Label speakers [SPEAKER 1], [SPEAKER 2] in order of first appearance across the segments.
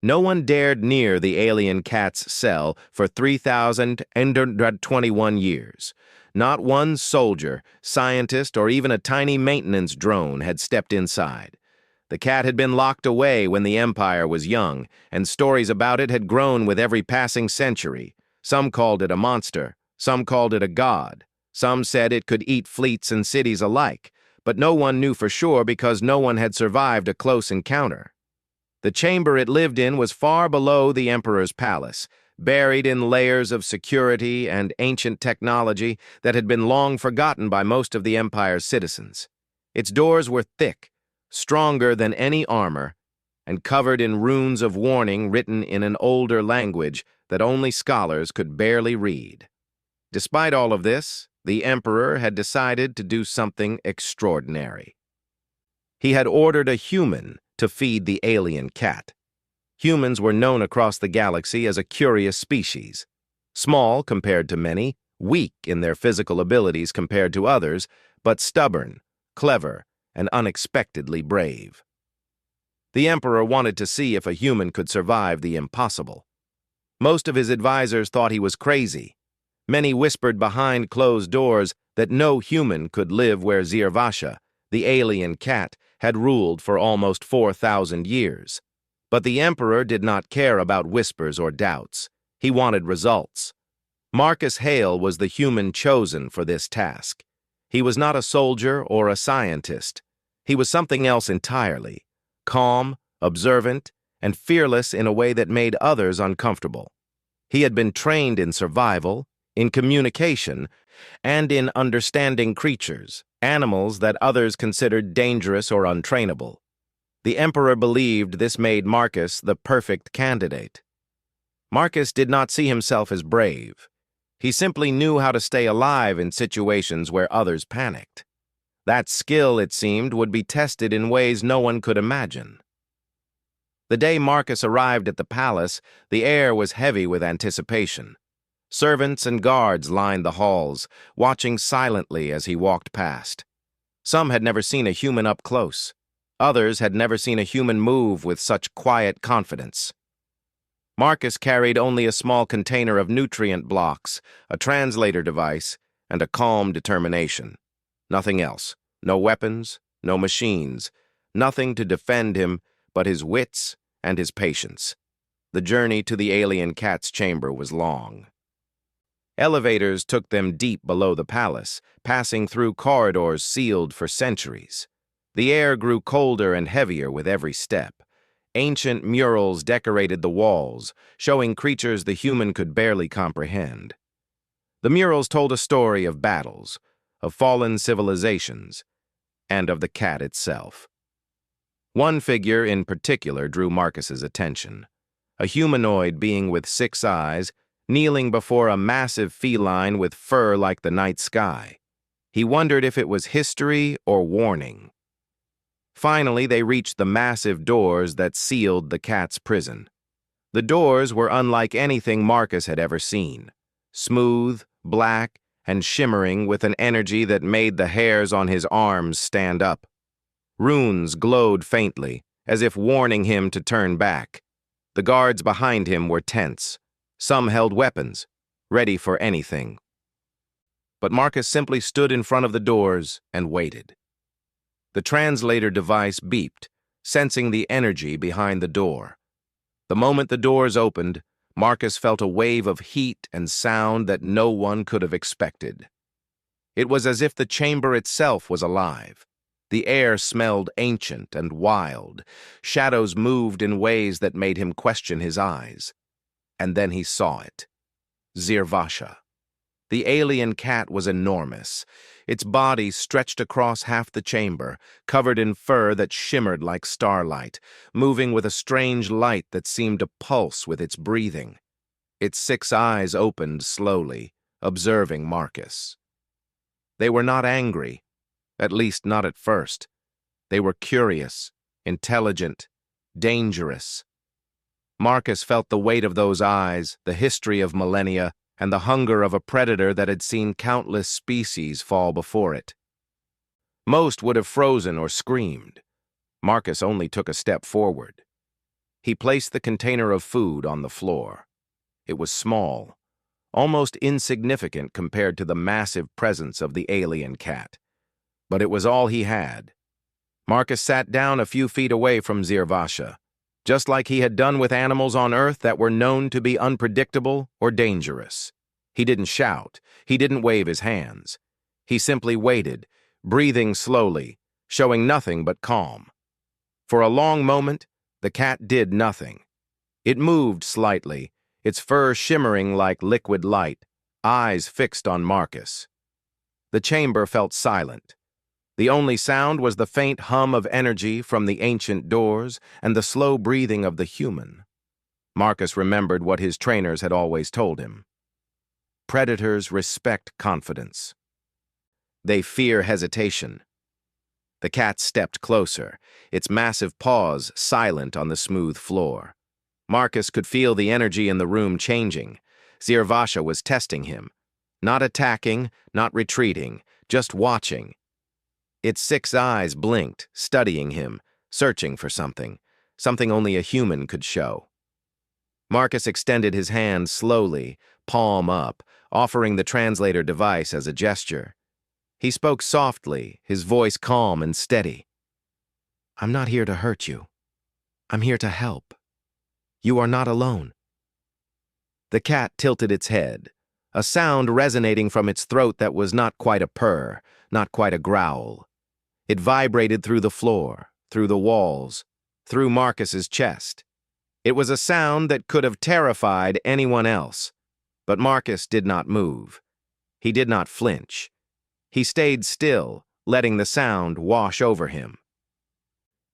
[SPEAKER 1] No one dared near the alien cat's cell for 3,821 years. Not one soldier, scientist, or even a tiny maintenance drone had stepped inside. The cat had been locked away when the Empire was young, and stories about it had grown with every passing century. Some called it a monster, some called it a god, some said it could eat fleets and cities alike, but no one knew for sure because no one had survived a close encounter. The chamber it lived in was far below the Emperor's palace, buried in layers of security and ancient technology that had been long forgotten by most of the Empire's citizens. Its doors were thick, stronger than any armor, and covered in runes of warning written in an older language that only scholars could barely read. Despite all of this, the Emperor had decided to do something extraordinary. He had ordered a human to feed the alien cat. Humans were known across the galaxy as a curious species. Small compared to many, weak in their physical abilities compared to others, but stubborn, clever, and unexpectedly brave. The Emperor wanted to see if a human could survive the impossible. Most of his advisors thought he was crazy. Many whispered behind closed doors that no human could live where Zirvasha, the alien cat, had ruled for almost 4,000 years. But the Emperor did not care about whispers or doubts. He wanted results. Marcus Hale was the human chosen for this task. He was not a soldier or a scientist. He was something else entirely, calm, observant, and fearless in a way that made others uncomfortable. He had been trained in survival, in communication, and in understanding creatures, animals that others considered dangerous or untrainable. The Emperor believed this made Marcus the perfect candidate. Marcus did not see himself as brave. He simply knew how to stay alive in situations where others panicked. That skill, it seemed, would be tested in ways no one could imagine. The day Marcus arrived at the palace, the air was heavy with anticipation. Servants and guards lined the halls, watching silently as he walked past. Some had never seen a human up close. Others had never seen a human move with such quiet confidence. Marcus carried only a small container of nutrient blocks, a translator device, and a calm determination. Nothing else. No weapons, no machines, nothing to defend him but his wits and his patience. The journey to the alien cat's chamber was long. Elevators took them deep below the palace, passing through corridors sealed for centuries. The air grew colder and heavier with every step. Ancient murals decorated the walls, showing creatures the human could barely comprehend. The murals told a story of battles, of fallen civilizations, and of the cat itself. One figure in particular drew Marcus's attention. A humanoid being with 6 eyes, kneeling before a massive feline with fur like the night sky. He wondered if it was history or warning. Finally, they reached the massive doors that sealed the cat's prison. The doors were unlike anything Marcus had ever seen. Smooth, black, and shimmering with an energy that made the hairs on his arms stand up. Runes glowed faintly, as if warning him to turn back. The guards behind him were tense. Some held weapons, ready for anything. But Marcus simply stood in front of the doors and waited. The translator device beeped, sensing the energy behind the door. The moment the doors opened, Marcus felt a wave of heat and sound that no one could have expected. It was as if the chamber itself was alive. The air smelled ancient and wild. Shadows moved in ways that made him question his eyes. And then he saw it. Zirvasha. The alien cat was enormous. Its body stretched across half the chamber, covered in fur that shimmered like starlight, moving with a strange light that seemed to pulse with its breathing. Its 6 eyes opened slowly, observing Marcus. They were not angry, at least not at first. They were curious, intelligent, dangerous. Marcus felt the weight of those eyes, the history of millennia, and the hunger of a predator that had seen countless species fall before it. Most would have frozen or screamed. Marcus only took a step forward. He placed the container of food on the floor. It was small, almost insignificant compared to the massive presence of the alien cat. But it was all he had. Marcus sat down a few feet away from Zirvasha, just like he had done with animals on Earth that were known to be unpredictable or dangerous. He didn't shout. He didn't wave his hands. He simply waited, breathing slowly, showing nothing but calm. For a long moment, the cat did nothing. It moved slightly, its fur shimmering like liquid light, eyes fixed on Marcus. The chamber felt silent. The only sound was the faint hum of energy from the ancient doors and the slow breathing of the human. Marcus remembered what his trainers had always told him. Predators respect confidence. They fear hesitation. The cat stepped closer, its massive paws silent on the smooth floor. Marcus could feel the energy in the room changing. Zirvasha was testing him. Not attacking, not retreating, just watching. Its 6 eyes blinked, studying him, searching for something only a human could show. Marcus extended his hand slowly, palm up, offering the translator device as a gesture. He spoke softly, his voice calm and steady. "I'm not here to hurt you. I'm here to help. You are not alone." The cat tilted its head, a sound resonating from its throat that was not quite a purr, not quite a growl. It vibrated through the floor, through the walls, through Marcus's chest. It was a sound that could have terrified anyone else, but Marcus did not move. He did not flinch. He stayed still, letting the sound wash over him.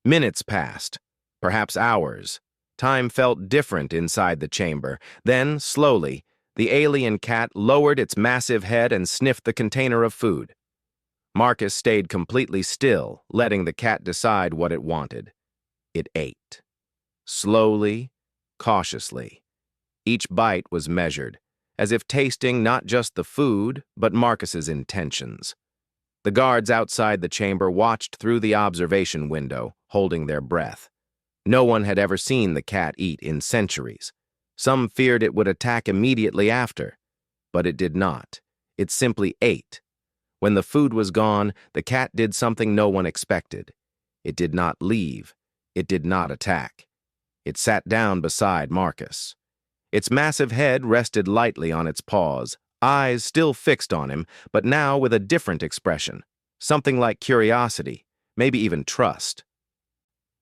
[SPEAKER 1] Minutes passed, perhaps hours. Time felt different inside the chamber. Then, slowly, the alien cat lowered its massive head and sniffed the container of food. Marcus stayed completely still, letting the cat decide what it wanted. It ate. Slowly, cautiously. Each bite was measured, as if tasting not just the food, but Marcus's intentions. The guards outside the chamber watched through the observation window, holding their breath. No one had ever seen the cat eat in centuries. Some feared it would attack immediately after, but it did not. It simply ate. When the food was gone, the cat did something no one expected. It did not leave. It did not attack. It sat down beside Marcus. Its massive head rested lightly on its paws, eyes still fixed on him, but now with a different expression, something like curiosity, maybe even trust.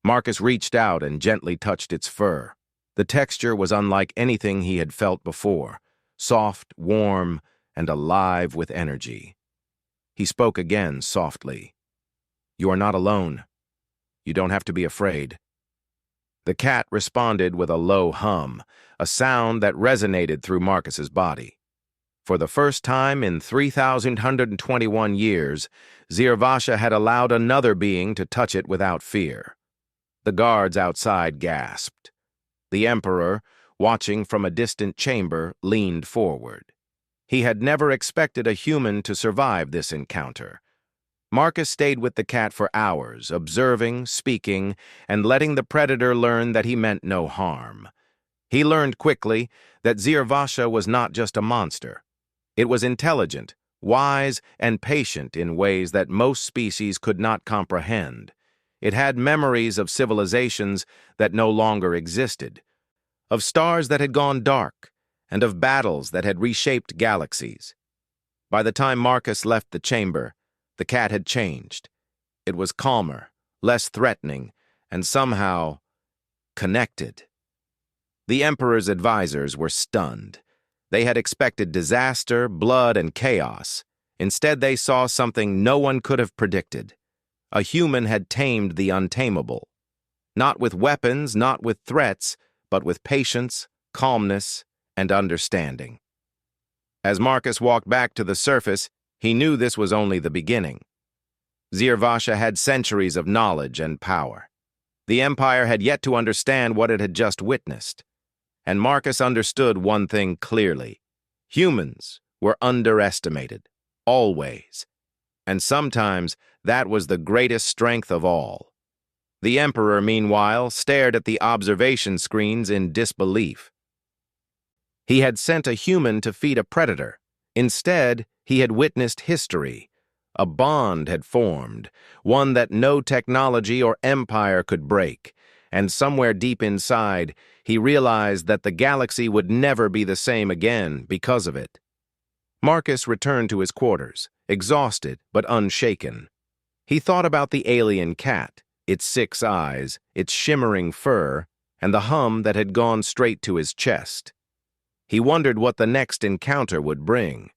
[SPEAKER 1] Marcus reached out and gently touched its fur. The texture was unlike anything he had felt before, soft, warm, and alive with energy. He spoke again softly. "You are not alone. You don't have to be afraid." The cat responded with a low hum, a sound that resonated through Marcus's body. For the first time in 3,121 years, Zirvasha had allowed another being to touch it without fear. The guards outside gasped. The Emperor, watching from a distant chamber, leaned forward. He had never expected a human to survive this encounter. Marcus stayed with the cat for hours, observing, speaking, and letting the predator learn that he meant no harm. He learned quickly that Zirvasha was not just a monster. It was intelligent, wise, and patient in ways that most species could not comprehend. It had memories of civilizations that no longer existed, of stars that had gone dark, and of battles that had reshaped galaxies. By the time Marcus left the chamber, the cat had changed. It was calmer, less threatening, and somehow connected. The Emperor's advisors were stunned. They had expected disaster, blood, and chaos. Instead, they saw something no one could have predicted. A human had tamed the untamable. Not with weapons, not with threats, but with patience, calmness, and understanding. As Marcus walked back to the surface, he knew this was only the beginning. Zirvasha had centuries of knowledge and power. The Empire had yet to understand what it had just witnessed. And Marcus understood one thing clearly. Humans were underestimated, always. And sometimes that was the greatest strength of all. The Emperor, meanwhile, stared at the observation screens in disbelief. He had sent a human to feed a predator. Instead, he had witnessed history. A bond had formed, one that no technology or empire could break, and somewhere deep inside, he realized that the galaxy would never be the same again because of it. Marcus returned to his quarters, exhausted but unshaken. He thought about the alien cat, its 6 eyes, its shimmering fur, and the hum that had gone straight to his chest. He wondered what the next encounter would bring.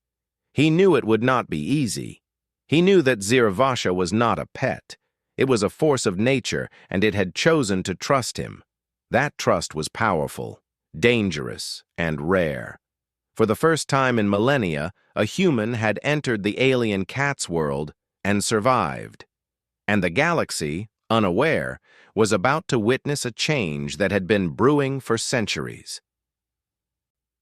[SPEAKER 1] He knew it would not be easy. He knew that Scifi was not a pet. It was a force of nature, and it had chosen to trust him. That trust was powerful, dangerous, and rare. For the first time in millennia, a human had entered the alien cat's world and survived. And the galaxy, unaware, was about to witness a change that had been brewing for centuries.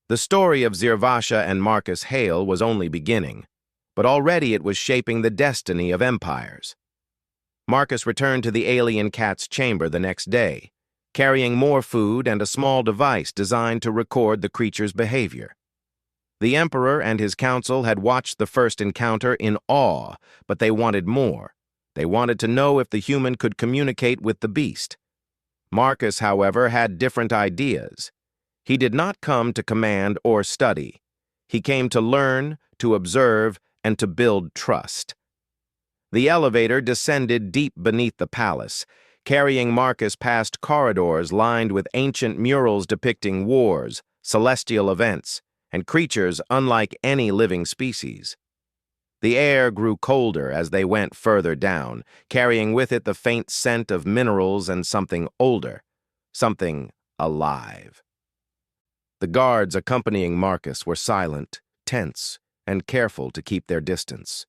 [SPEAKER 1] The story of Scifi and Marcus Hale was only beginning, but already it was shaping the destiny of empires. Marcus returned to the alien cat's chamber the next day, carrying more food and a small device designed to record the creature's behavior. The Emperor and his council had watched the first encounter in awe, but they wanted more. They wanted to know if the human could communicate with the beast. Marcus, however, had different ideas. He did not come to command or study. He came to learn, to observe, and to build trust. The elevator descended deep beneath the palace, carrying Marcus past corridors lined with ancient murals depicting wars, celestial events, and creatures unlike any living species. The air grew colder as they went further down, carrying with it the faint scent of minerals and something older, something alive. The guards accompanying Marcus were silent, tense, and careful to keep their distance.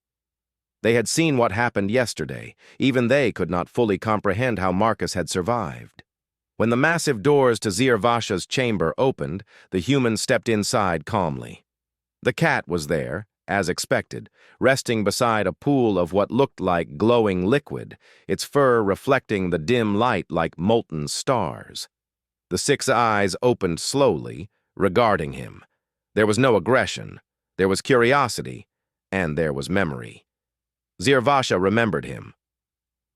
[SPEAKER 1] They had seen what happened yesterday. Even they could not fully comprehend how Marcus had survived. When the massive doors to Scifi's chamber opened, the human stepped inside calmly. The cat was there, as expected, resting beside a pool of what looked like glowing liquid, its fur reflecting the dim light like molten stars. The 6 eyes opened slowly, regarding him. There was no aggression, there was curiosity, and there was memory. Scifi remembered him.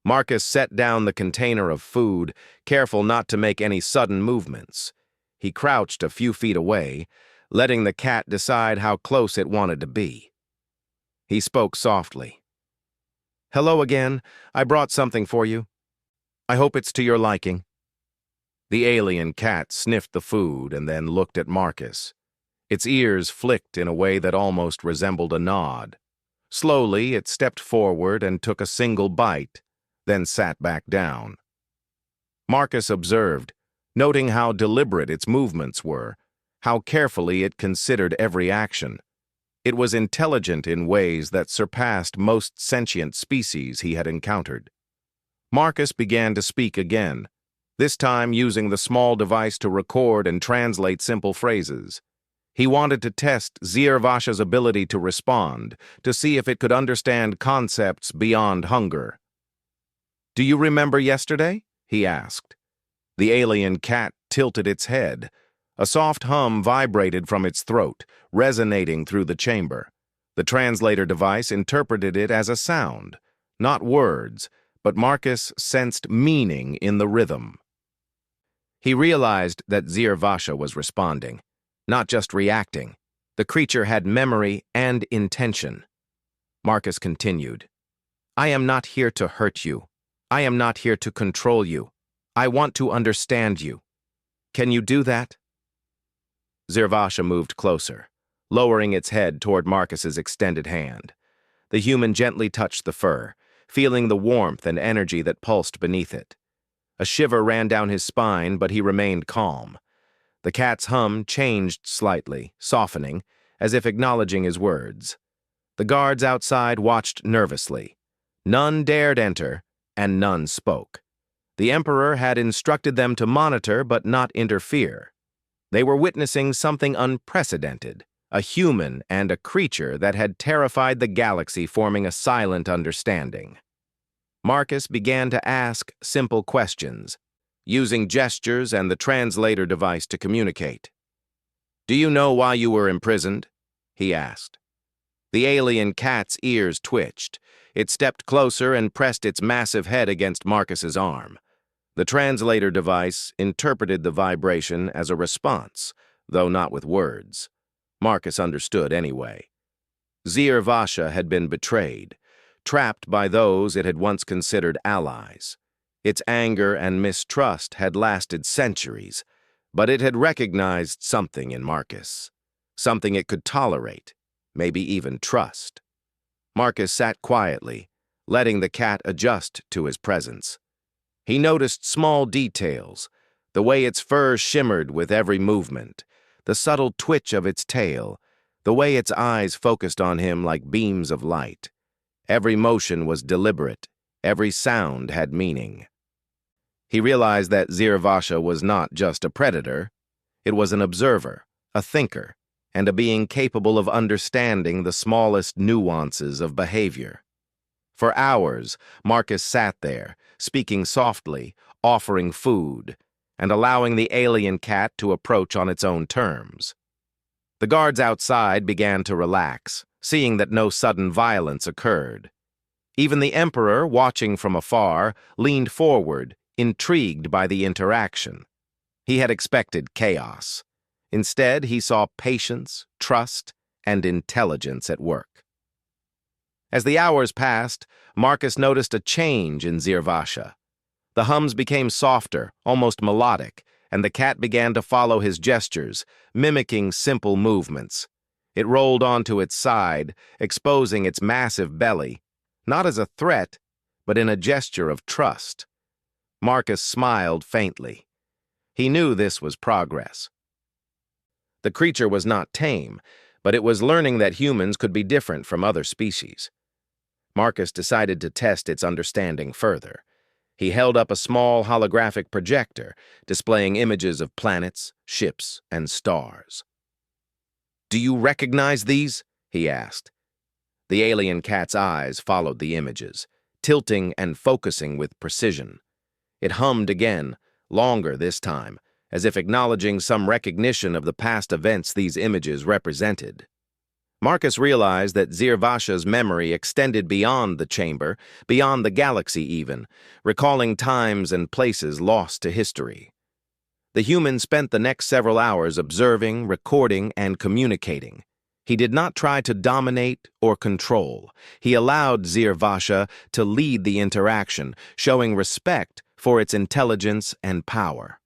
[SPEAKER 1] Marcus set down the container of food, careful not to make any sudden movements. He crouched a few feet away, letting the cat decide how close it wanted to be. He spoke softly. "Hello again. I brought something for you. I hope it's to your liking." The alien cat sniffed the food and then looked at Marcus. Its ears flicked in a way that almost resembled a nod. Slowly, it stepped forward and took a single bite, then sat back down. Marcus observed, noting how deliberate its movements were, how carefully it considered every action. It was intelligent in ways that surpassed most sentient species he had encountered. Marcus began to speak again, this time using the small device to record and translate simple phrases. He wanted to test Scifi's ability to respond, to see if it could understand concepts beyond hunger. "Do you remember yesterday?" he asked. The alien cat tilted its head. A soft hum vibrated from its throat, resonating through the chamber. The translator device interpreted it as a sound, not words, but Marcus sensed meaning in the rhythm. He realized that Scifi was responding, not just reacting. The creature had memory and intention. Marcus continued, "I am not here to hurt you. I am not here to control you. I want to understand you. Can you do that?" Scifi moved closer, lowering its head toward Marcus's extended hand. The human gently touched the fur, feeling the warmth and energy that pulsed beneath it. A shiver ran down his spine, but he remained calm. The cat's hum changed slightly, softening, as if acknowledging his words. The guards outside watched nervously. None dared enter, and none spoke. The Emperor had instructed them to monitor but not interfere. They were witnessing something unprecedented, a human and a creature that had terrified the galaxy, forming a silent understanding. Marcus began to ask simple questions, using gestures and the translator device to communicate. "Do you know why you were imprisoned?" he asked. The alien cat's ears twitched. It stepped closer and pressed its massive head against Marcus's arm. The translator device interpreted the vibration as a response, though not with words. Marcus understood anyway. Zir Vasha had been betrayed, trapped by those it had once considered allies. Its anger and mistrust had lasted centuries, but it had recognized something in Marcus, something it could tolerate, maybe even trust. Marcus sat quietly, letting the cat adjust to his presence. He noticed small details, the way its fur shimmered with every movement, the subtle twitch of its tail, the way its eyes focused on him like beams of light. Every motion was deliberate, every sound had meaning. He realized that Zir Vasha was not just a predator, it was an observer, a thinker, and a being capable of understanding the smallest nuances of behavior. For hours, Marcus sat there, speaking softly, offering food, and allowing the alien cat to approach on its own terms. The guards outside began to relax, seeing that no sudden violence occurred. Even the Emperor, watching from afar, leaned forward, intrigued by the interaction. He had expected chaos. Instead, he saw patience, trust, and intelligence at work. As the hours passed, Marcus noticed a change in Zir Vasha. The hums became softer, almost melodic, and the cat began to follow his gestures, mimicking simple movements. It rolled onto its side, exposing its massive belly, not as a threat, but in a gesture of trust. Marcus smiled faintly. He knew this was progress. The creature was not tame, but it was learning that humans could be different from other species. Marcus decided to test its understanding further. He held up a small holographic projector, displaying images of planets, ships, and stars. "Do you recognize these?" he asked. The alien cat's eyes followed the images, tilting and focusing with precision. It hummed again, longer this time, as if acknowledging some recognition of the past events these images represented. Marcus realized that Zir Vasha's memory extended beyond the chamber, beyond the galaxy even, recalling times and places lost to history. The human spent the next several hours observing, recording, and communicating. He did not try to dominate or control. He allowed Zir Vasha to lead the interaction, showing respect for its intelligence and power.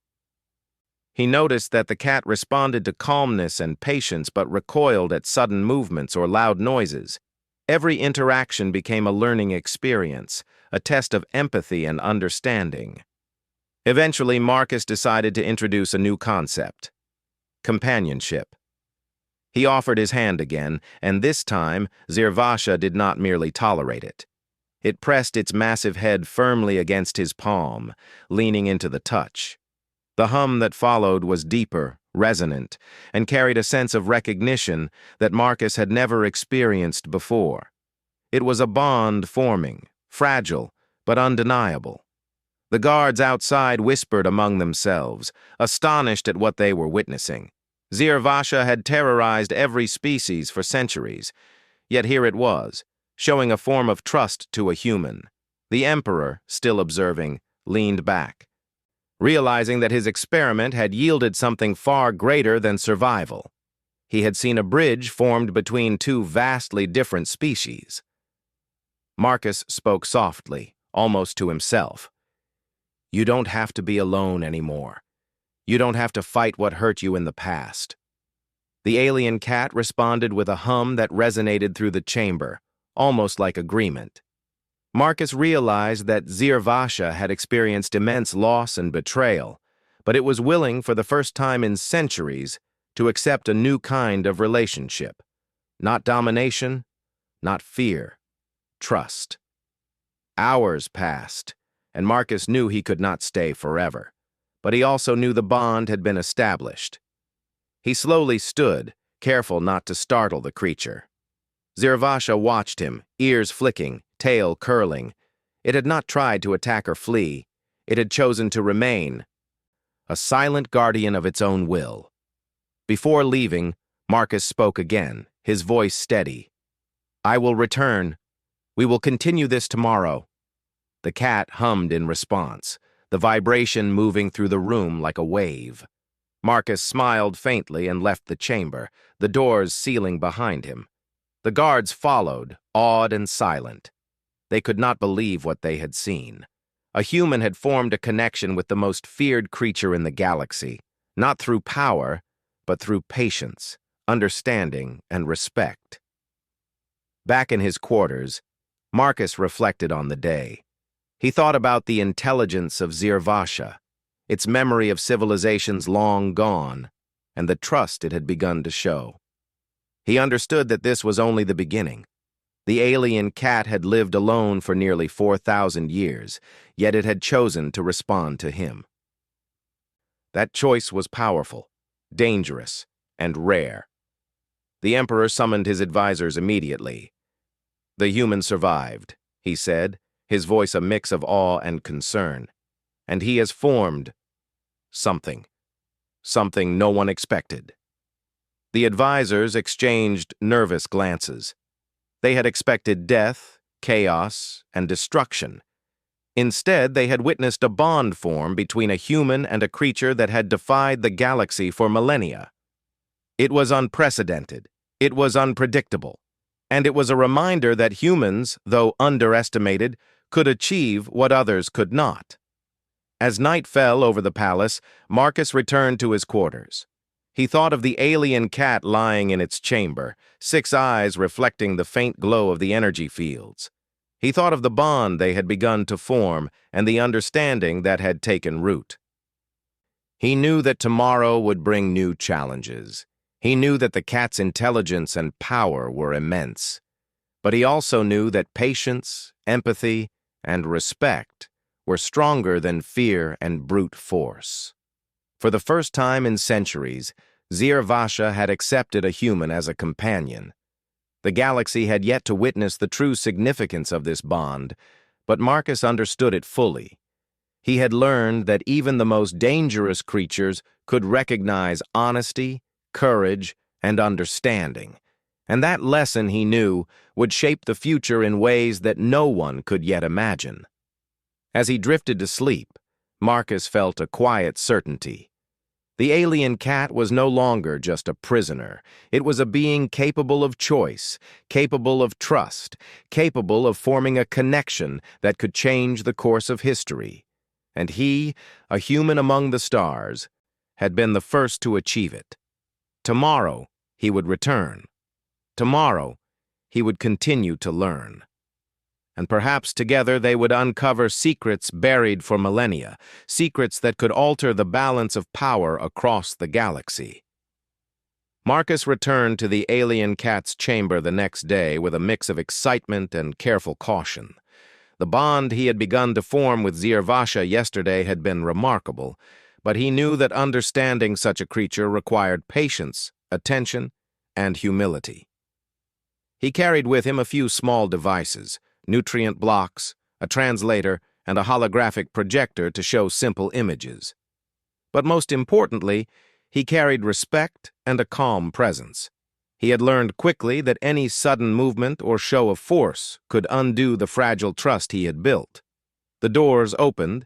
[SPEAKER 1] He noticed that the cat responded to calmness and patience but recoiled at sudden movements or loud noises. Every interaction became a learning experience, a test of empathy and understanding. Eventually, Marcus decided to introduce a new concept: companionship. He offered his hand again, and this time, Zir Vasha did not merely tolerate it. It pressed its massive head firmly against his palm, leaning into the touch. The hum that followed was deeper, resonant, and carried a sense of recognition that Marcus had never experienced before. It was a bond forming, fragile, but undeniable. The guards outside whispered among themselves, astonished at what they were witnessing. Zir Vasha had terrorized every species for centuries, yet here it was, showing a form of trust to a human. The Emperor, still observing, leaned back, realizing that his experiment had yielded something far greater than survival. He had seen a bridge formed between two vastly different species. Marcus spoke softly, almost to himself. "You don't have to be alone anymore. You don't have to fight what hurt you in the past." The alien cat responded with a hum that resonated through the chamber, almost like agreement. Marcus realized that Zir Vasha had experienced immense loss and betrayal, but it was willing for the first time in centuries to accept a new kind of relationship. Not domination, not fear, trust. Hours passed, and Marcus knew he could not stay forever, but he also knew the bond had been established. He slowly stood, careful not to startle the creature. Zir Vasha watched him, ears flicking, tail curling. It had not tried to attack or flee. It had chosen to remain, a silent guardian of its own will. Before leaving, Marcus spoke again, his voice steady. "I will return. We will continue this tomorrow." The cat hummed in response, the vibration moving through the room like a wave. Marcus smiled faintly and left the chamber, the doors sealing behind him. The guards followed, awed and silent. They could not believe what they had seen. A human had formed a connection with the most feared creature in the galaxy, not through power, but through patience, understanding, and respect. Back in his quarters, Marcus reflected on the day. He thought about the intelligence of Zirvasha, its memory of civilizations long gone, and the trust it had begun to show. He understood that this was only the beginning. The alien cat had lived alone for nearly 4,000 years, yet it had chosen to respond to him. That choice was powerful, dangerous, and rare. The Emperor summoned his advisors immediately. "The human survived," he said, his voice a mix of awe and concern. "And he has formed something no one expected." The advisors exchanged nervous glances. They had expected death, chaos, and destruction. Instead, they had witnessed a bond form between a human and a creature that had defied the galaxy for millennia. It was unprecedented, it was unpredictable, and it was a reminder that humans, though underestimated, could achieve what others could not. As night fell over the palace, Marcus returned to his quarters. He thought of the alien cat lying in its chamber, 6 eyes reflecting the faint glow of the energy fields. He thought of the bond they had begun to form and the understanding that had taken root. He knew that tomorrow would bring new challenges. He knew that the cat's intelligence and power were immense. But he also knew that patience, empathy, and respect were stronger than fear and brute force. For the first time in centuries, Zirvasha had accepted a human as a companion. The galaxy had yet to witness the true significance of this bond, but Marcus understood it fully. He had learned that even the most dangerous creatures could recognize honesty, courage, and understanding, and that lesson, he knew, would shape the future in ways that no one could yet imagine. As he drifted to sleep, Marcus felt a quiet certainty. The alien cat was no longer just a prisoner. It was a being capable of choice, capable of trust, capable of forming a connection that could change the course of history. And he, a human among the stars, had been the first to achieve it. Tomorrow, he would return. Tomorrow, he would continue to learn. And perhaps together they would uncover secrets buried for millennia, secrets that could alter the balance of power across the galaxy. Marcus returned to the alien cat's chamber the next day with a mix of excitement and careful caution. The bond he had begun to form with Zirvasha yesterday had been remarkable, but he knew that understanding such a creature required patience, attention, and humility. He carried with him a few small devices, nutrient blocks, a translator, and a holographic projector to show simple images. But most importantly, he carried respect and a calm presence. He had learned quickly that any sudden movement or show of force could undo the fragile trust he had built. The doors opened,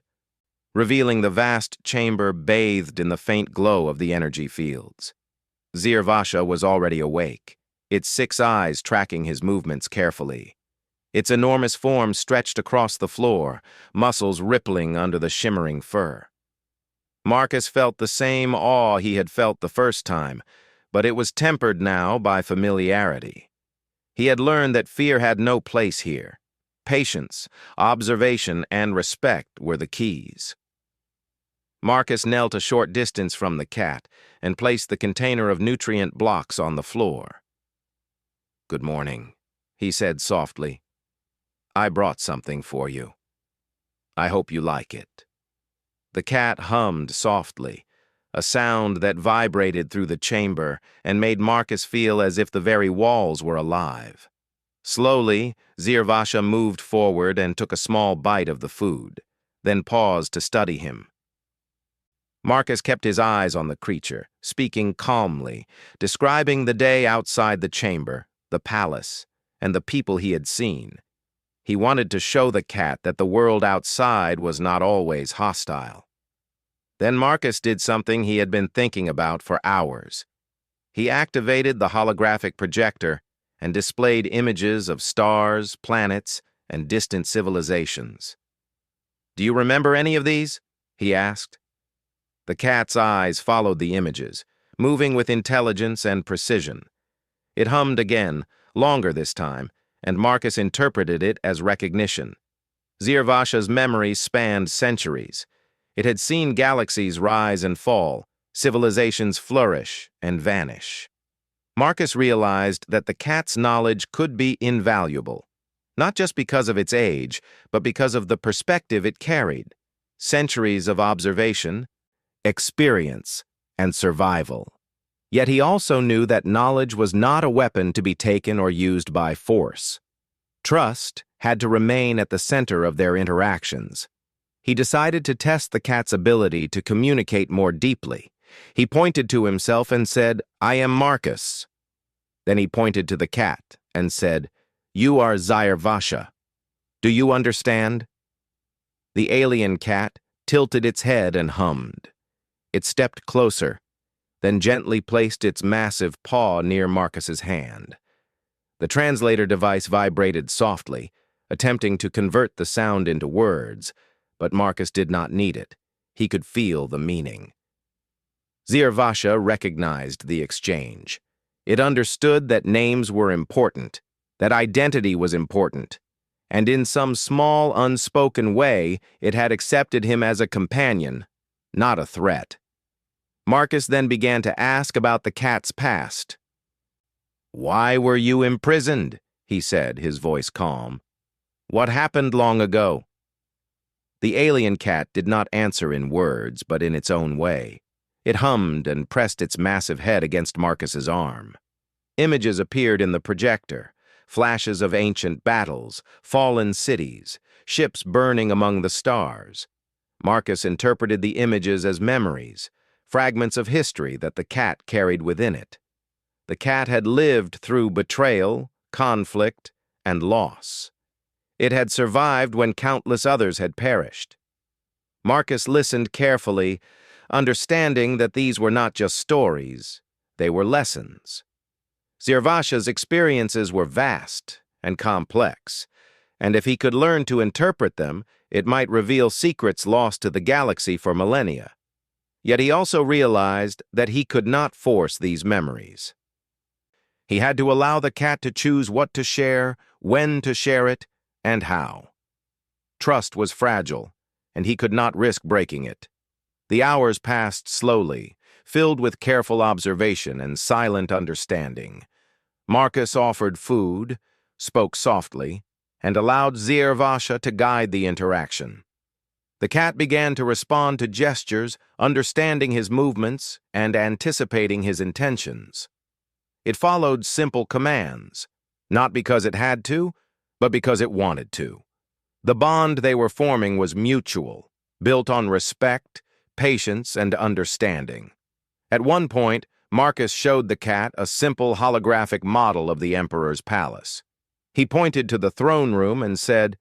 [SPEAKER 1] revealing the vast chamber bathed in the faint glow of the energy fields. Zirvasha was already awake, its 6 eyes tracking his movements carefully. Its enormous form stretched across the floor, muscles rippling under the shimmering fur. Marcus felt the same awe he had felt the first time, but it was tempered now by familiarity. He had learned that fear had no place here. Patience, observation, and respect were the keys. Marcus knelt a short distance from the cat and placed the container of nutrient blocks on the floor. "Good morning," he said softly. "I brought something for you. I hope you like it." The cat hummed softly, a sound that vibrated through the chamber and made Marcus feel as if the very walls were alive. Slowly, Zirvasha moved forward and took a small bite of the food, then paused to study him. Marcus kept his eyes on the creature, speaking calmly, describing the day outside the chamber, the palace, and the people he had seen. He wanted to show the cat that the world outside was not always hostile. Then Marcus did something he had been thinking about for hours. He activated the holographic projector and displayed images of stars, planets, and distant civilizations. "Do you remember any of these?" he asked. The cat's eyes followed the images, moving with intelligence and precision. It hummed again, longer this time, and Marcus interpreted it as recognition. Zirvasha's memory spanned centuries. It had seen galaxies rise and fall, civilizations flourish and vanish. Marcus realized that the cat's knowledge could be invaluable, not just because of its age, but because of the perspective it carried. Centuries of observation, experience, and survival. Yet he also knew that knowledge was not a weapon to be taken or used by force. Trust had to remain at the center of their interactions. He decided to test the cat's ability to communicate more deeply. He pointed to himself and said, "I am Marcus." Then he pointed to the cat and said, "You are Zirvasha. Do you understand?" The alien cat tilted its head and hummed. It stepped closer, then gently placed its massive paw near Marcus's hand. The translator device vibrated softly, attempting to convert the sound into words, but Marcus did not need it. He could feel the meaning. Zirvasha recognized the exchange. It understood that names were important, that identity was important, and in some small, unspoken way, it had accepted him as a companion, not a threat. Marcus then began to ask about the cat's past. "Why were you imprisoned?" he said, his voice calm. "What happened long ago?" The alien cat did not answer in words, but in its own way. It hummed and pressed its massive head against Marcus's arm. Images appeared in the projector, flashes of ancient battles, fallen cities, ships burning among the stars. Marcus interpreted the images as memories, fragments of history that the cat carried within it. The cat had lived through betrayal, conflict, and loss. It had survived when countless others had perished. Marcus listened carefully, understanding that these were not just stories, they were lessons. Zirvasha's experiences were vast and complex, and if he could learn to interpret them, it might reveal secrets lost to the galaxy for millennia. Yet he also realized that he could not force these memories. He had to allow the cat to choose what to share, when to share it, and how. Trust was fragile, and he could not risk breaking it. The hours passed slowly, filled with careful observation and silent understanding. Marcus offered food, spoke softly, and allowed Zirvasha to guide the interaction. The cat began to respond to gestures, understanding his movements and anticipating his intentions. It followed simple commands, not because it had to, but because it wanted to. The bond they were forming was mutual, built on respect, patience, and understanding. At one point, Marcus showed the cat a simple holographic model of the Emperor's palace. He pointed to the throne room and said,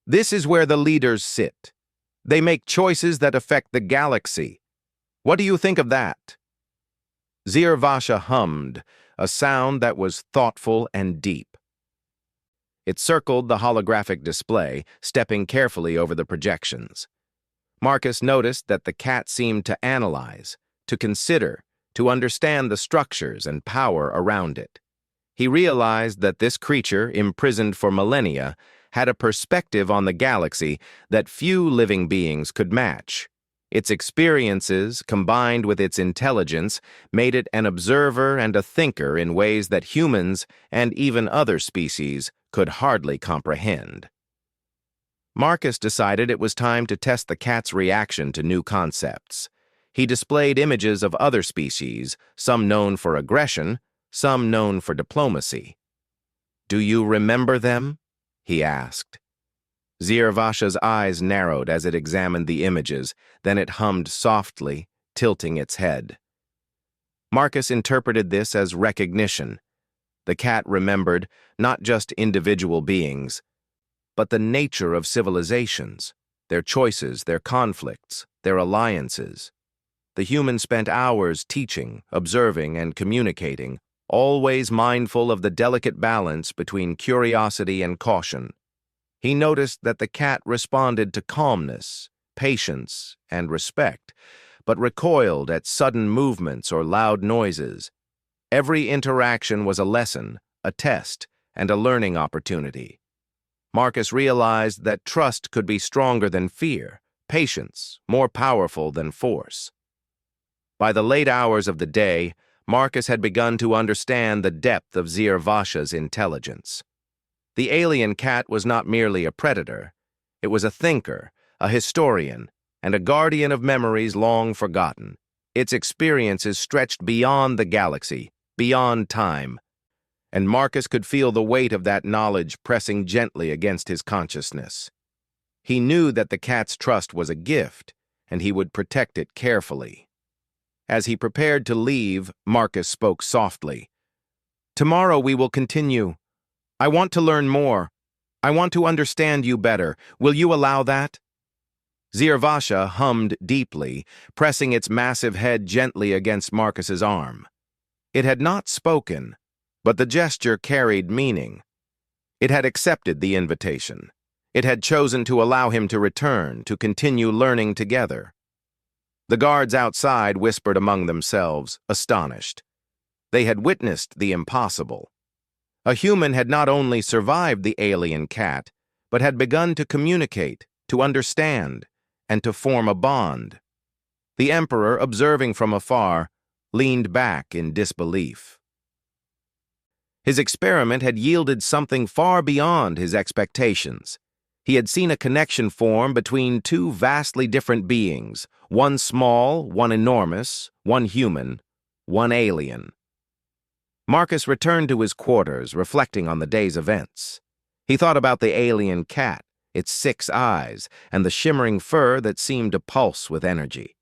[SPEAKER 1] "This is where the leaders sit. They make choices that affect the galaxy. What do you think of that?" Zirvasha hummed, a sound that was thoughtful and deep. It circled the holographic display, stepping carefully over the projections. Marcus noticed that the cat seemed to analyze, to consider, to understand the structures and power around it. He realized that this creature, imprisoned for millennia, had a perspective on the galaxy that few living beings could match. Its experiences, combined with its intelligence, made it an observer and a thinker in ways that humans, and even other species, could hardly comprehend. Marcus decided it was time to test the cat's reaction to new concepts. He displayed images of other species, some known for aggression, some known for diplomacy. "Do you remember them?" he asked. Zirvasha's eyes narrowed as it examined the images, then it hummed softly, tilting its head. Marcus interpreted this as recognition. The cat remembered not just individual beings, but the nature of civilizations, their choices, their conflicts, their alliances. The human spent hours teaching, observing, and communicating, always mindful of the delicate balance between curiosity and caution. He noticed that the cat responded to calmness, patience, and respect, but recoiled at sudden movements or loud noises. Every interaction was a lesson, a test, and a learning opportunity. Marcus realized that trust could be stronger than fear, patience more powerful than force. By the late hours of the day, Marcus had begun to understand the depth of Zirvasha's intelligence. The alien cat was not merely a predator. It was a thinker, a historian, and a guardian of memories long forgotten. Its experiences stretched beyond the galaxy, beyond time, and Marcus could feel the weight of that knowledge pressing gently against his consciousness. He knew that the cat's trust was a gift, and he would protect it carefully. As he prepared to leave, Marcus spoke softly. "Tomorrow we will continue. I want to learn more. I want to understand you better. Will you allow that?" Zirvasha hummed deeply, pressing its massive head gently against Marcus's arm. It had not spoken, but the gesture carried meaning. It had accepted the invitation. It had chosen to allow him to return, to continue learning together. The guards outside whispered among themselves, astonished. They had witnessed the impossible. A human had not only survived the alien cat, but had begun to communicate, to understand, and to form a bond. The Emperor, observing from afar, leaned back in disbelief. His experiment had yielded something far beyond his expectations. He had seen a connection form between two vastly different beings, one small, one enormous, one human, one alien. Marcus returned to his quarters, reflecting on the day's events. He thought about the alien cat, its 6 eyes, and the shimmering fur that seemed to pulse with energy.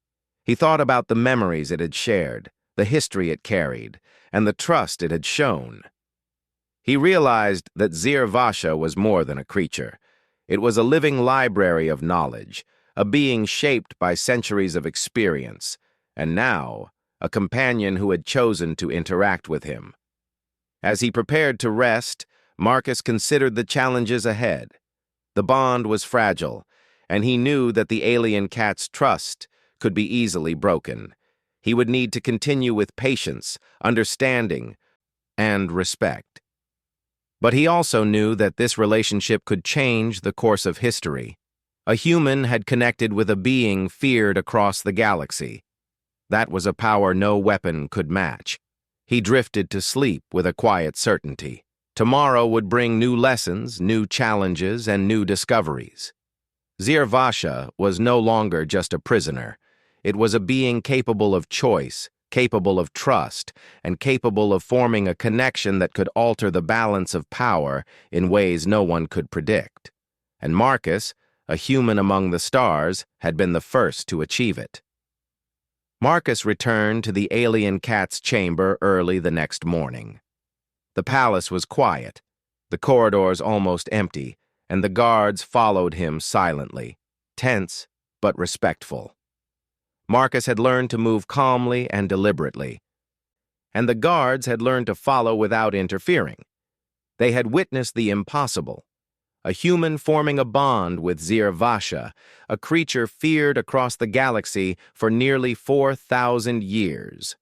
[SPEAKER 1] He thought about the memories it had shared, the history it carried, and the trust it had shown. He realized that Zirvasha was more than a creature. It was a living library of knowledge, a being shaped by centuries of experience, and now, a companion who had chosen to interact with him. As he prepared to rest, Marcus considered the challenges ahead. The bond was fragile, and he knew that the alien cat's trust could be easily broken. He would need to continue with patience, understanding, and respect. But he also knew that this relationship could change the course of history. A human had connected with a being feared across the galaxy. That was a power no weapon could match. He drifted to sleep with a quiet certainty. Tomorrow would bring new lessons, new challenges, and new discoveries. Zirvasha was no longer just a prisoner. It was a being capable of choice, capable of trust, and capable of forming a connection that could alter the balance of power in ways no one could predict. And Marcus, a human among the stars, had been the first to achieve it. Marcus returned to the alien cat's chamber early the next morning. The palace was quiet, the corridors almost empty, and the guards followed him silently, tense but respectful. Marcus had learned to move calmly and deliberately, and the guards had learned to follow without interfering. They had witnessed the impossible, a human forming a bond with Zirvasha, a creature feared across the galaxy for nearly 4,000 years.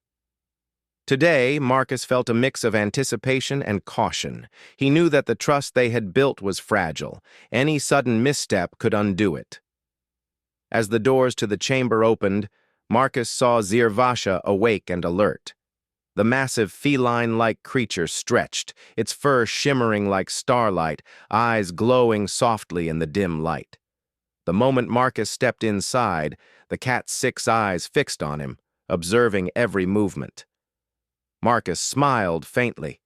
[SPEAKER 1] Today, Marcus felt a mix of anticipation and caution. He knew that the trust they had built was fragile. Any sudden misstep could undo it. As the doors to the chamber opened, Marcus saw Zirvasha awake and alert. The massive feline-like creature stretched, its fur shimmering like starlight, eyes glowing softly in the dim light. The moment Marcus stepped inside, the cat's 6 eyes fixed on him, observing every movement. Marcus smiled faintly.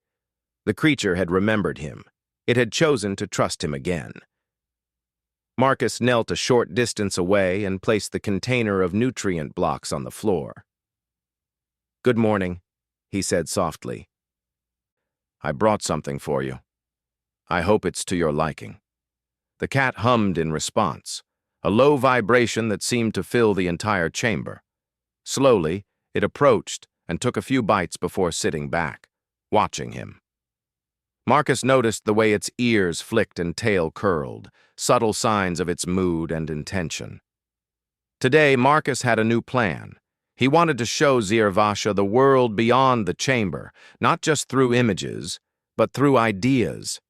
[SPEAKER 1] The creature had remembered him. It had chosen to trust him again. Marcus knelt a short distance away and placed the container of nutrient blocks on the floor. "Good morning," he said softly. "I brought something for you. I hope it's to your liking." The cat hummed in response, a low vibration that seemed to fill the entire chamber. Slowly, it approached and took a few bites before sitting back, watching him. Marcus noticed the way its ears flicked and tail curled, subtle signs of its mood and intention. Today, Marcus had a new plan. He wanted to show Zirvasha the world beyond the chamber, not just through images, but through ideas.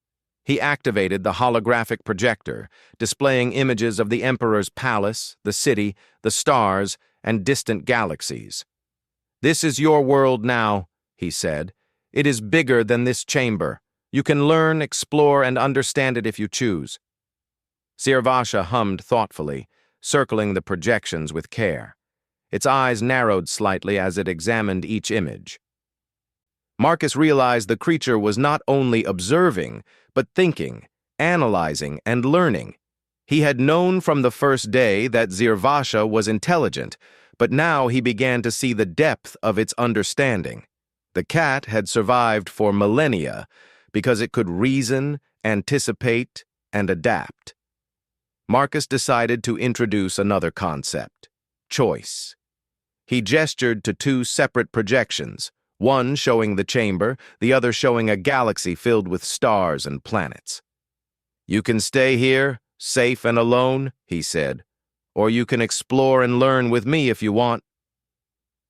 [SPEAKER 1] He activated the holographic projector, displaying images of the Emperor's palace, the city, the stars, and distant galaxies. "This is your world now," he said. "It is bigger than this chamber. You can learn, explore, and understand it if you choose." Zirvasha hummed thoughtfully, circling the projections with care. Its eyes narrowed slightly as it examined each image. Marcus realized the creature was not only observing, but thinking, analyzing, and learning. He had known from the first day that Zirvasha was intelligent, but now he began to see the depth of its understanding. The cat had survived for millennia because it could reason, anticipate, and adapt. Marcus decided to introduce another concept: choice. He gestured to two separate projections, one showing the chamber, the other showing a galaxy filled with stars and planets. "You can stay here, safe and alone," he said, "or you can explore and learn with me if you want."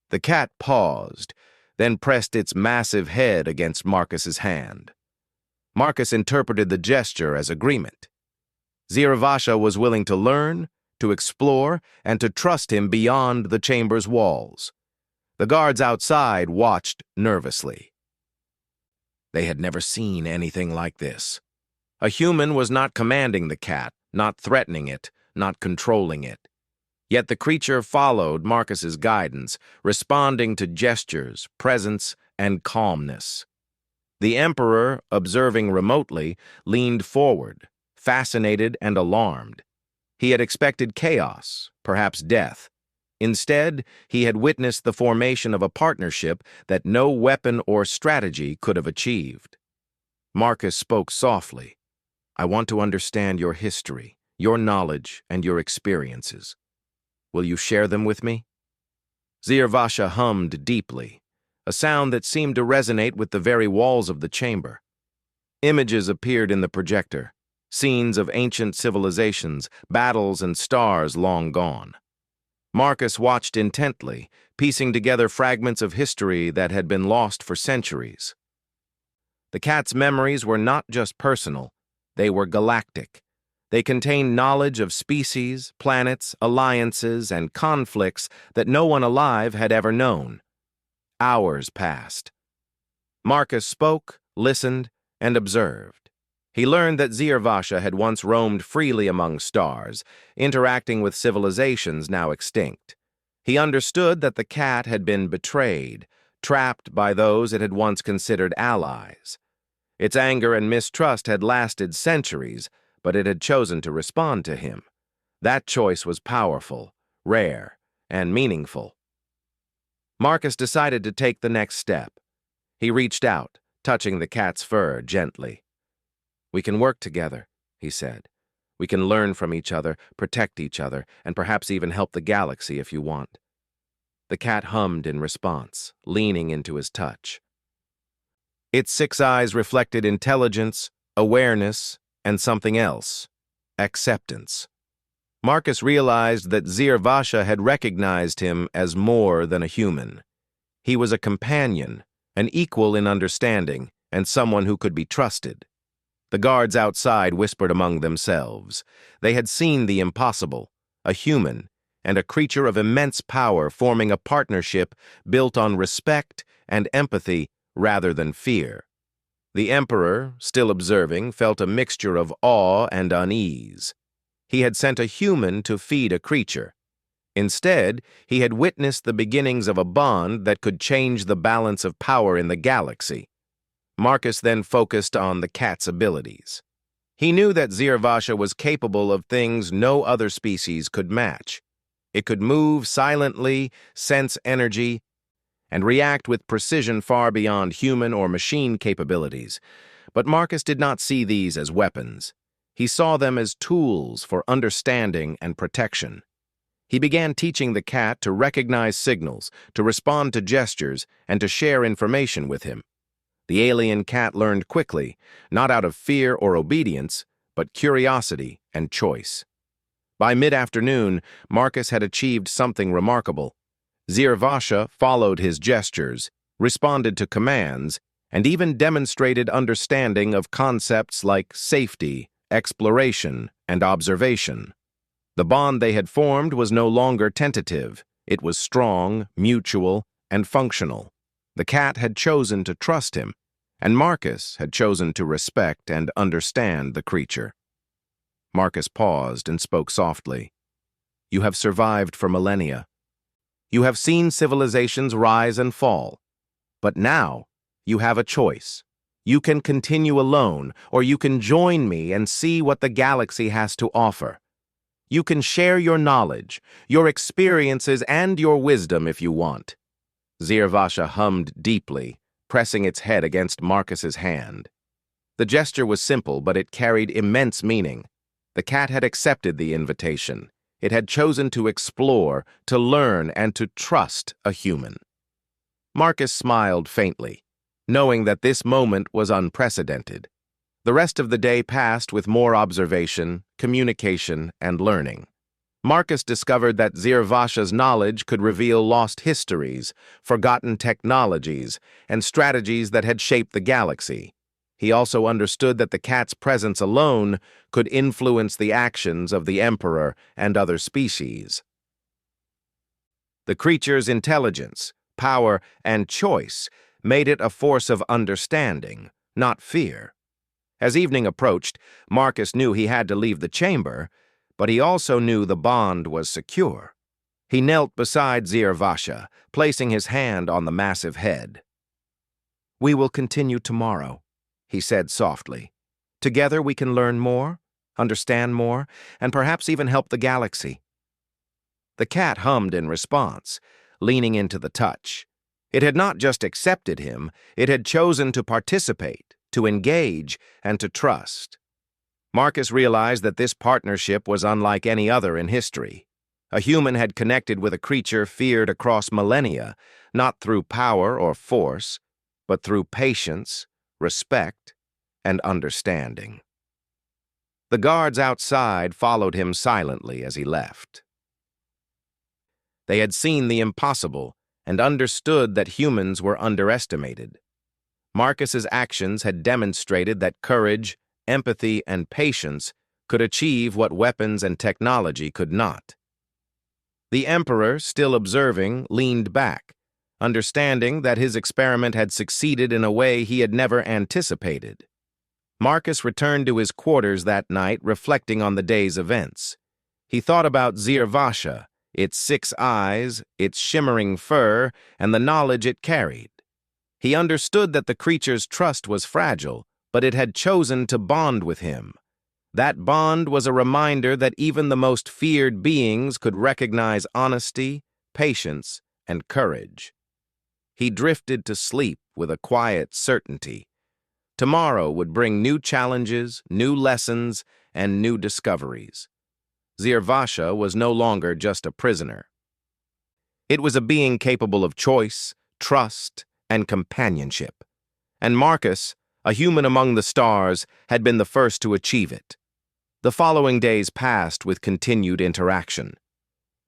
[SPEAKER 1] The cat paused, then pressed its massive head against Marcus's hand. Marcus interpreted the gesture as agreement. Zirvasha was willing to learn, to explore, and to trust him beyond the chamber's walls. The guards outside watched nervously. They had never seen anything like this. A human was not commanding the cat, not threatening it, not controlling it. Yet the creature followed Marcus's guidance, responding to gestures, presence, and calmness. The Emperor, observing remotely, leaned forward, fascinated and alarmed. He had expected chaos, perhaps death. Instead, he had witnessed the formation of a partnership that no weapon or strategy could have achieved. Marcus spoke softly. "I want to understand your history, your knowledge, and your experiences. Will you share them with me?" Zirvasha hummed deeply, a sound that seemed to resonate with the very walls of the chamber. Images appeared in the projector, scenes of ancient civilizations, battles, and stars long gone. Marcus watched intently, piecing together fragments of history that had been lost for centuries. The cat's memories were not just personal, they were galactic. They contained knowledge of species, planets, alliances, and conflicts that no one alive had ever known. Hours passed. Marcus spoke, listened, and observed. He learned that Zirvasha had once roamed freely among stars, interacting with civilizations now extinct. He understood that the cat had been betrayed, trapped by those it had once considered allies. Its anger and mistrust had lasted centuries, but it had chosen to respond to him. That choice was powerful, rare, and meaningful. Marcus decided to take the next step. He reached out, touching the cat's fur gently. "We can work together," he said. "We can learn from each other, protect each other, and perhaps even help the galaxy if you want." The cat hummed in response, leaning into his touch. Its 6 eyes reflected intelligence, awareness, and something else: acceptance. Marcus realized that Zirvasha had recognized him as more than a human. He was a companion, an equal in understanding, and someone who could be trusted. The guards outside whispered among themselves. They had seen the impossible, a human, and a creature of immense power forming a partnership built on respect and empathy rather than fear. The Emperor, still observing, felt a mixture of awe and unease. He had sent a human to feed a creature. Instead, he had witnessed the beginnings of a bond that could change the balance of power in the galaxy. Marcus then focused on the cat's abilities. He knew that Zirvasha was capable of things no other species could match. It could move silently, sense energy, and react with precision far beyond human or machine capabilities. But Marcus did not see these as weapons. He saw them as tools for understanding and protection. He began teaching the cat to recognize signals, to respond to gestures, and to share information with him. The alien cat learned quickly, not out of fear or obedience, but curiosity and choice. By mid-afternoon, Marcus had achieved something remarkable. Zirvasha followed his gestures, responded to commands, and even demonstrated understanding of concepts like safety, exploration, and observation. The bond they had formed was no longer tentative. It was strong, mutual, and functional. The cat had chosen to trust him, and Marcus had chosen to respect and understand the creature. Marcus paused and spoke softly. "You have survived for millennia. You have seen civilizations rise and fall. But now, you have a choice. You can continue alone, or you can join me and see what the galaxy has to offer. You can share your knowledge, your experiences, and your wisdom if you want." Zirvasha hummed deeply, pressing its head against Marcus's hand. The gesture was simple, but it carried immense meaning. The cat had accepted the invitation. It had chosen to explore, to learn, and to trust a human. Marcus smiled faintly, knowing that this moment was unprecedented. The rest of the day passed with more observation, communication, and learning. Marcus discovered that Zirvasha's knowledge could reveal lost histories, forgotten technologies, and strategies that had shaped the galaxy. He also understood that the cat's presence alone could influence the actions of the Emperor and other species. The creature's intelligence, power, and choice made it a force of understanding, not fear. As evening approached, Marcus knew he had to leave the chamber, but he also knew the bond was secure. He knelt beside Zirvasha, placing his hand on the massive head. "We will continue tomorrow," he said softly. "Together we can learn more, understand more, and perhaps even help the galaxy." The cat hummed in response, leaning into the touch. It had not just accepted him, it had chosen to participate, to engage, and to trust. Marcus realized that this partnership was unlike any other in history. A human had connected with a creature feared across millennia, not through power or force, but through patience, respect, and understanding. The guards outside followed him silently as he left. They had seen the impossible and understood that humans were underestimated. Marcus's actions had demonstrated that courage, empathy, and patience could achieve what weapons and technology could not. The Emperor, still observing, leaned back, understanding that his experiment had succeeded in a way he had never anticipated. Marcus returned to his quarters that night, reflecting on the day's events. He thought about Zirvasha, its 6 eyes, its shimmering fur, and the knowledge it carried. He understood that the creature's trust was fragile, but it had chosen to bond with him. That bond was a reminder that even the most feared beings could recognize honesty, patience, and courage. He drifted to sleep with a quiet certainty. Tomorrow would bring new challenges, new lessons, and new discoveries. Zirvasha was no longer just a prisoner. It was a being capable of choice, trust, and companionship. And Marcus, a human among the stars, had been the first to achieve it. The following days passed with continued interaction.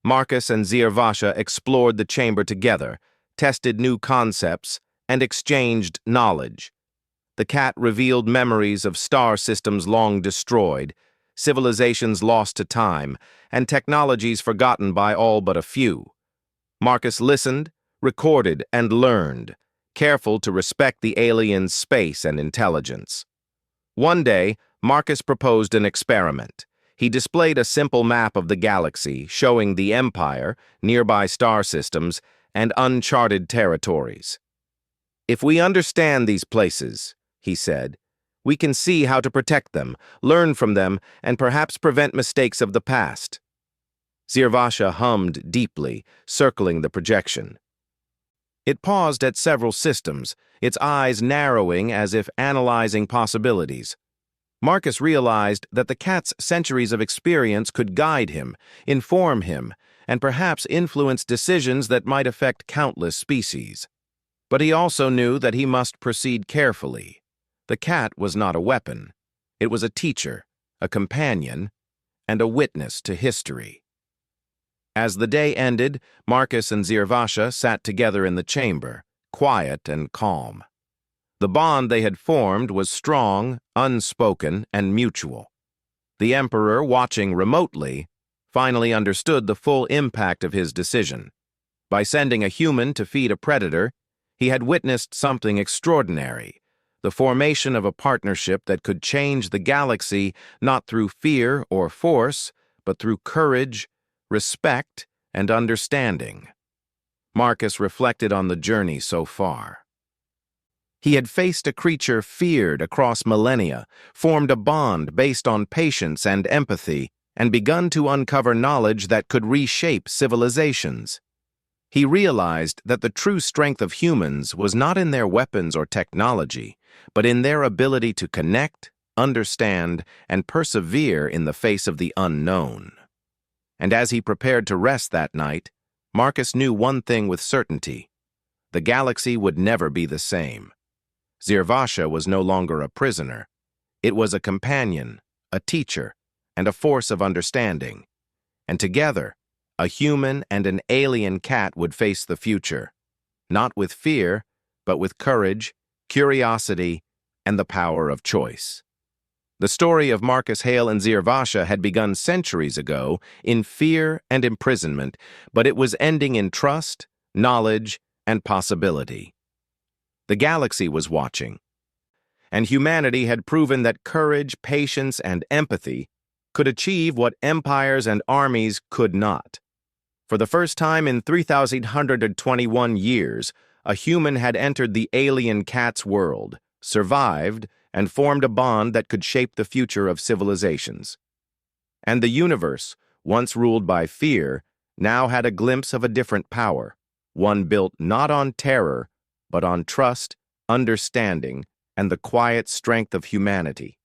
[SPEAKER 1] Marcus and Zirvasha explored the chamber together, tested new concepts, and exchanged knowledge. The cat revealed memories of star systems long destroyed, civilizations lost to time, and technologies forgotten by all but a few. Marcus listened, recorded, and learned, careful to respect the alien's space and intelligence. One day, Marcus proposed an experiment. He displayed a simple map of the galaxy, showing the Empire, nearby star systems, and uncharted territories. "If we understand these places," he said, "we can see how to protect them, learn from them, and perhaps prevent mistakes of the past." Zirvasha hummed deeply, circling the projection. It paused at several systems, its eyes narrowing as if analyzing possibilities. Marcus realized that the cat's centuries of experience could guide him, inform him, and perhaps influence decisions that might affect countless species. But he also knew that he must proceed carefully. The cat was not a weapon. It was a teacher, a companion, and a witness to history. As the day ended, Marcus and Zirvasha sat together in the chamber, quiet and calm. The bond they had formed was strong, unspoken, and mutual. The Emperor, watching remotely, finally understood the full impact of his decision. By sending a human to feed a predator, he had witnessed something extraordinary, the formation of a partnership that could change the galaxy not through fear or force, but through courage, respect, and understanding. Marcus reflected on the journey so far. He had faced a creature feared across millennia, formed a bond based on patience and empathy, and begun to uncover knowledge that could reshape civilizations. He realized that the true strength of humans was not in their weapons or technology, but in their ability to connect, understand, and persevere in the face of the unknown. And as he prepared to rest that night, Marcus knew one thing with certainty: the galaxy would never be the same. Zirvasha was no longer a prisoner. It was a companion, a teacher, and a force of understanding. And together, a human and an alien cat would face the future, not with fear, but with courage, curiosity, and the power of choice. The story of Marcus Hale and Zirvasha had begun centuries ago in fear and imprisonment, but it was ending in trust, knowledge, and possibility. The galaxy was watching, and humanity had proven that courage, patience, and empathy could achieve what empires and armies could not. For the first time in 3,121 years, a human had entered the alien cat's world, survived, and formed a bond that could shape the future of civilizations. And the universe, once ruled by fear, now had a glimpse of a different power, one built not on terror, but on trust, understanding, and the quiet strength of humanity.